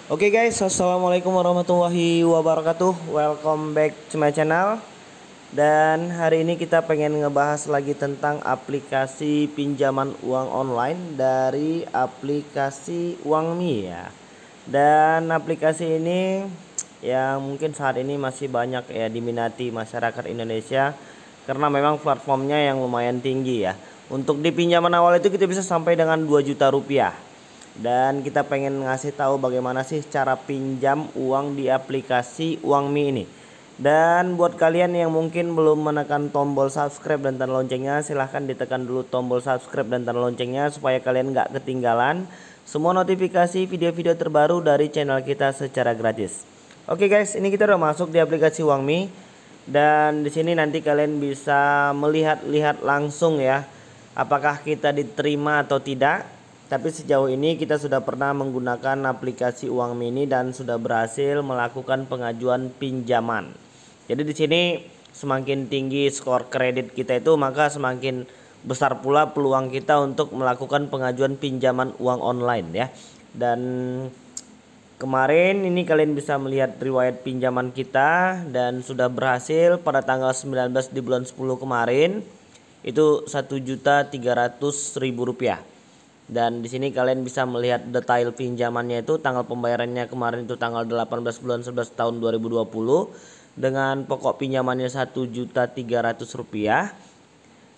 Oke guys, assalamualaikum warahmatullahi wabarakatuh. Welcome back to my channel. Dan hari ini kita pengen ngebahas lagi tentang aplikasi pinjaman uang online dari aplikasi Uangmi ya. Dan aplikasi ini yang mungkin saat ini masih banyak ya diminati masyarakat Indonesia karena memang platformnya yang lumayan tinggi ya. Untuk di pinjaman awal itu kita bisa sampai dengan 2 juta rupiah. Dan kita pengen ngasih tahu bagaimana sih cara pinjam uang di aplikasi Uangmi ini. Dan buat kalian yang mungkin belum menekan tombol subscribe dan tanda loncengnya, silahkan ditekan dulu tombol subscribe dan tanda loncengnya supaya kalian nggak ketinggalan semua notifikasi video-video terbaru dari channel kita secara gratis. Oke guys, ini kita udah masuk di aplikasi Uangmi. Dan di sini nanti kalian bisa melihat-lihat langsung ya, apakah kita diterima atau tidak. Tapi sejauh ini kita sudah pernah menggunakan aplikasi Uangmi ini dan sudah berhasil melakukan pengajuan pinjaman. Jadi di sini semakin tinggi skor kredit kita itu, maka semakin besar pula peluang kita untuk melakukan pengajuan pinjaman uang online ya. Dan kemarin ini kalian bisa melihat riwayat pinjaman kita dan sudah berhasil pada tanggal 19 di bulan 10 kemarin itu 1.300.000 rupiah. Dan di sini kalian bisa melihat detail pinjamannya itu, tanggal pembayarannya kemarin itu tanggal 18 bulan 11 tahun 2020 dengan pokok pinjamannya 1.300.000 rupiah.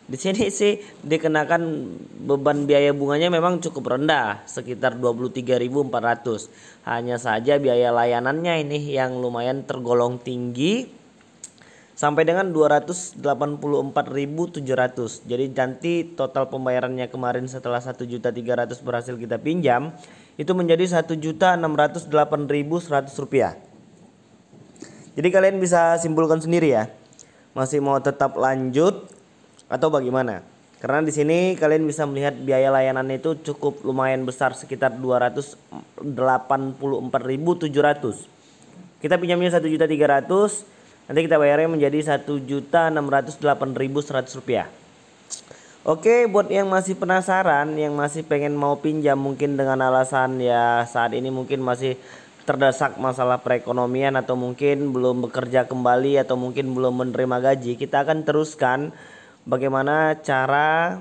Di sini sih dikenakan beban biaya bunganya memang cukup rendah, sekitar 23.400. Hanya saja biaya layanannya ini yang lumayan tergolong tinggi, sampai dengan 284.700. Jadi nanti total pembayarannya kemarin setelah 1.300.000 berhasil kita pinjam itu menjadi 1.608.100 rupiah. Jadi kalian bisa simpulkan sendiri ya, masih mau tetap lanjut atau bagaimana? Karena di sini kalian bisa melihat biaya layanan itu cukup lumayan besar, sekitar 284.700. Kita pinjamnya 1.300.000. Nanti kita bayarnya menjadi 1.608.100 rupiah. Oke, buat yang masih penasaran, yang masih pengen mau pinjam mungkin dengan alasan ya saat ini mungkin masih terdesak masalah perekonomian atau mungkin belum bekerja kembali atau mungkin belum menerima gaji, kita akan teruskan bagaimana cara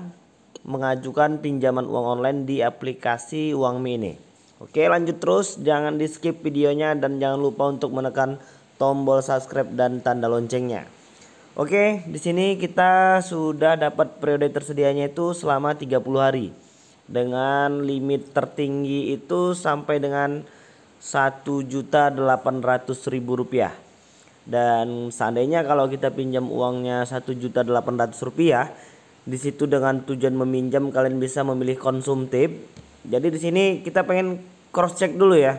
mengajukan pinjaman uang online di aplikasi Uangmi ini. Oke, lanjut terus, jangan di skip videonya dan jangan lupa untuk menekan tombol subscribe dan tanda loncengnya. Oke, di sini kita sudah dapat periode tersedianya itu selama 30 hari. Dengan limit tertinggi itu sampai dengan 1.800.000 rupiah. Dan seandainya kalau kita pinjam uangnya 1.800.000 rupiah, di situ dengan tujuan meminjam kalian bisa memilih konsumtif. Jadi di sini kita pengen cross check dulu ya.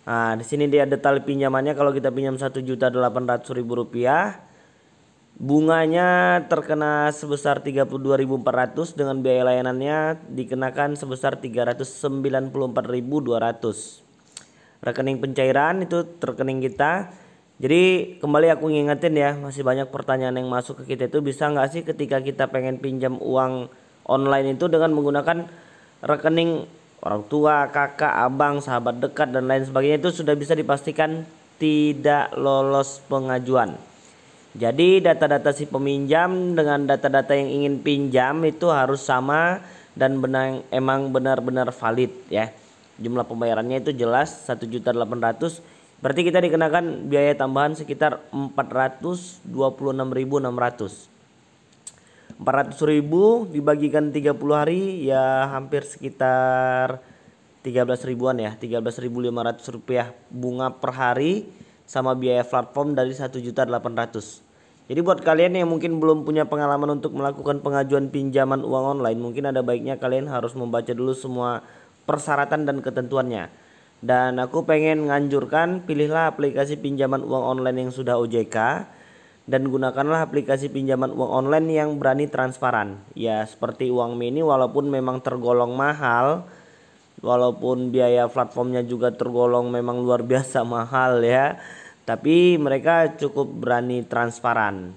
Nah, di sini dia detail pinjamannya. Kalau kita pinjam 1.800.000 rupiah, bunganya terkena sebesar 32.400 dengan biaya layanannya dikenakan sebesar 394.200. Rekening pencairan itu rekening kita. Jadi kembali aku ngingetin ya, masih banyak pertanyaan yang masuk ke kita itu, bisa nggak sih ketika kita pengen pinjam uang online itu dengan menggunakan rekening orang tua, kakak, abang, sahabat dekat dan lain sebagainya, itu sudah bisa dipastikan tidak lolos pengajuan. Jadi data-data si peminjam dengan data-data yang ingin pinjam itu harus sama dan emang benar-benar valid ya. Jumlah pembayarannya itu jelas 1.800.000, berarti kita dikenakan biaya tambahan sekitar 426.600. 400.000 dibagikan 30 hari ya hampir sekitar 13 ribuan ya, 13.500 rupiah bunga per hari sama biaya platform dari 1.800.000. Jadi buat kalian yang mungkin belum punya pengalaman untuk melakukan pengajuan pinjaman uang online, mungkin ada baiknya kalian harus membaca dulu semua persyaratan dan ketentuannya. Dan aku pengen nganjurkan, pilihlah aplikasi pinjaman uang online yang sudah OJK dan gunakanlah aplikasi pinjaman uang online yang berani transparan. Ya seperti Uangmi ini, walaupun memang tergolong mahal, walaupun biaya platformnya juga tergolong memang luar biasa mahal ya, tapi mereka cukup berani transparan.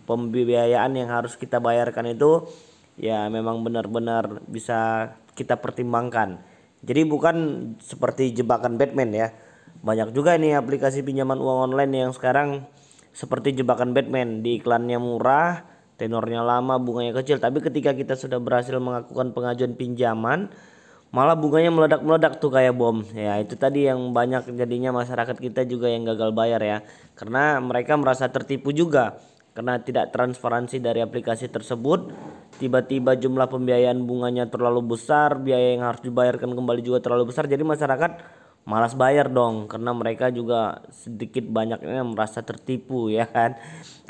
Pembiayaan yang harus kita bayarkan itu ya memang benar-benar bisa kita pertimbangkan. Jadi bukan seperti jebakan Batman ya. Banyak juga nih aplikasi pinjaman uang online yang sekarang seperti jebakan Batman, di iklannya murah, tenornya lama, bunganya kecil, tapi ketika kita sudah berhasil melakukan pengajuan pinjaman malah bunganya meledak-meledak tuh kayak bom. Ya itu tadi yang banyak jadinya masyarakat kita juga yang gagal bayar ya, karena mereka merasa tertipu juga karena tidak transparansi dari aplikasi tersebut. Tiba-tiba jumlah pembiayaan bunganya terlalu besar, biaya yang harus dibayarkan kembali juga terlalu besar, jadi masyarakat malas bayar dong karena mereka juga sedikit banyaknya merasa tertipu ya kan.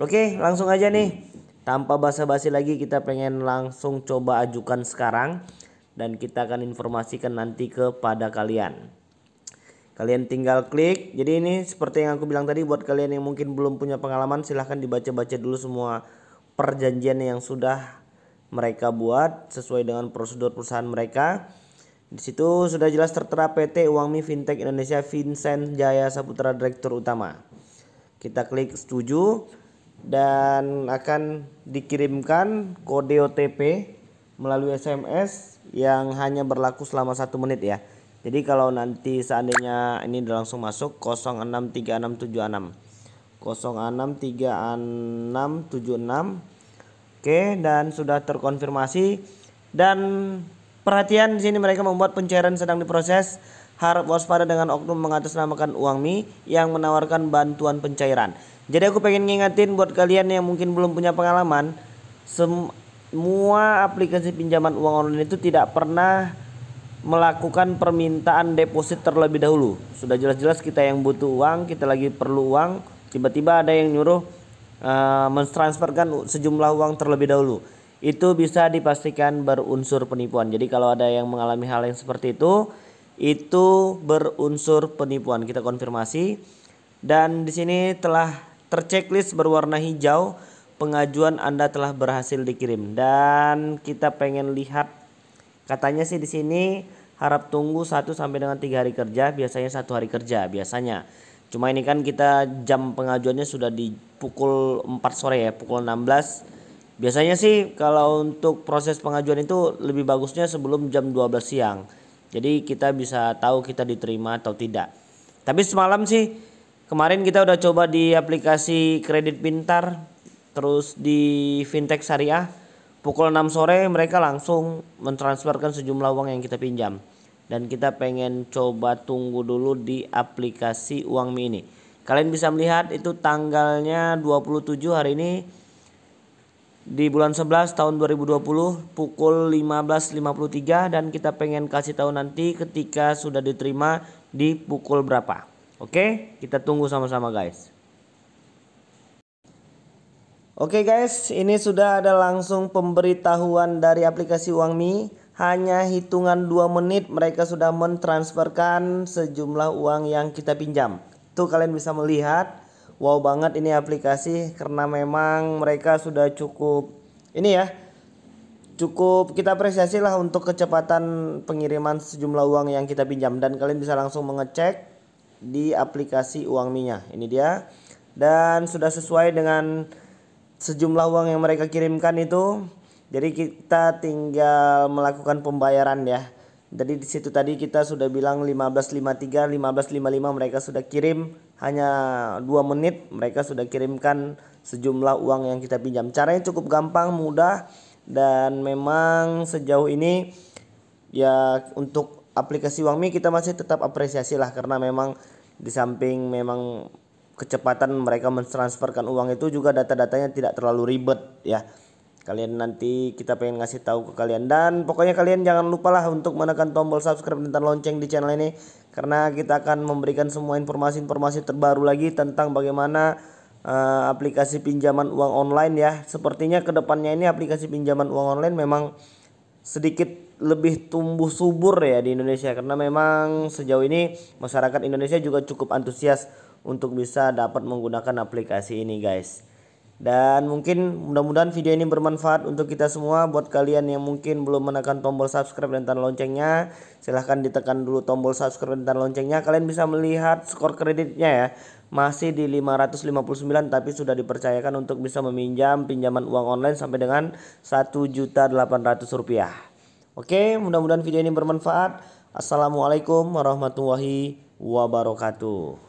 Oke, langsung aja nih. Tanpa basa-basi lagi kita pengen langsung coba ajukan sekarang dan kita akan informasikan nanti kepada kalian. Kalian tinggal klik. Jadi ini seperti yang aku bilang tadi, buat kalian yang mungkin belum punya pengalaman silahkan dibaca-baca dulu semua perjanjian yang sudah mereka buat sesuai dengan prosedur perusahaan mereka. Di situ sudah jelas tertera PT Uangmi Fintech Indonesia Vincent Jaya Saputra Direktur Utama. Kita klik setuju dan akan dikirimkan kode OTP melalui SMS yang hanya berlaku selama 1 menit ya. Jadi kalau nanti seandainya ini langsung masuk 063676 063676. Oke, dan sudah terkonfirmasi. Dan perhatian, di sini mereka membuat pencairan sedang diproses. Harap waspada dengan oknum mengatasnamakan Uangmi yang menawarkan bantuan pencairan. Jadi aku pengen ngingetin buat kalian yang mungkin belum punya pengalaman, semua aplikasi pinjaman uang online itu tidak pernah melakukan permintaan deposit terlebih dahulu. Sudah jelas-jelas kita yang butuh uang, kita lagi perlu uang, tiba-tiba ada yang nyuruh mentransferkan sejumlah uang terlebih dahulu. Itu bisa dipastikan berunsur penipuan. Jadi kalau ada yang mengalami hal yang seperti itu berunsur penipuan. Kita konfirmasi dan di sini telah terchecklist berwarna hijau, pengajuan Anda telah berhasil dikirim. Dan kita pengen lihat, katanya sih di sini harap tunggu 1 sampai dengan 3 hari kerja, biasanya 1 hari kerja biasanya. Cuma ini kan kita jam pengajuannya sudah di pukul 4 sore ya, pukul 16. Biasanya sih kalau untuk proses pengajuan itu lebih bagusnya sebelum jam 12 siang. Jadi kita bisa tahu kita diterima atau tidak. Tapi semalam sih, kemarin kita udah coba di aplikasi Kredit Pintar, terus di Fintech Syariah. Pukul 6 sore mereka langsung mentransferkan sejumlah uang yang kita pinjam. Dan kita pengen coba tunggu dulu di aplikasi Uangmi ini. Kalian bisa melihat itu tanggalnya 27 hari ini di bulan 11 tahun 2020 pukul 15.53, dan kita pengen kasih tahu nanti ketika sudah diterima di pukul berapa. Oke, kita tunggu sama-sama guys. Oke guys, ini sudah ada langsung pemberitahuan dari aplikasi Uangmi. Hanya hitungan 2 menit mereka sudah mentransferkan sejumlah uang yang kita pinjam. Tuh kalian bisa melihat, wow banget ini aplikasi karena memang mereka sudah cukup ini ya. Cukup kita apresiasi lah untuk kecepatan pengiriman sejumlah uang yang kita pinjam, dan kalian bisa langsung mengecek di aplikasi Uangmi-nya. Ini dia. Dan sudah sesuai dengan sejumlah uang yang mereka kirimkan itu. Jadi kita tinggal melakukan pembayaran ya. Jadi di situ tadi kita sudah bilang 15.53, 15.55 mereka sudah kirim, hanya 2 menit mereka sudah kirimkan sejumlah uang yang kita pinjam. Caranya cukup gampang, mudah, dan memang sejauh ini ya untuk aplikasi Uangmi kita masih tetap apresiasi lah, karena memang di samping memang kecepatan mereka mentransferkan uang itu juga data-datanya tidak terlalu ribet ya. Kalian nanti kita pengen ngasih tahu ke kalian, dan pokoknya kalian jangan lupa lah untuk menekan tombol subscribe dan lonceng di channel ini, karena kita akan memberikan semua informasi-informasi terbaru lagi tentang bagaimana aplikasi pinjaman uang online ya. Sepertinya kedepannya ini aplikasi pinjaman uang online memang sedikit lebih tumbuh subur ya di Indonesia, karena memang sejauh ini masyarakat Indonesia juga cukup antusias untuk bisa dapat menggunakan aplikasi ini guys. Dan mungkin mudah-mudahan video ini bermanfaat untuk kita semua. Buat kalian yang mungkin belum menekan tombol subscribe dan tanda loncengnya, silahkan ditekan dulu tombol subscribe dan tanda loncengnya. Kalian bisa melihat skor kreditnya ya, masih di 559, tapi sudah dipercayakan untuk bisa meminjam pinjaman uang online sampai dengan Rp1.800.000. Oke, mudah-mudahan video ini bermanfaat. Assalamualaikum warahmatullahi wabarakatuh.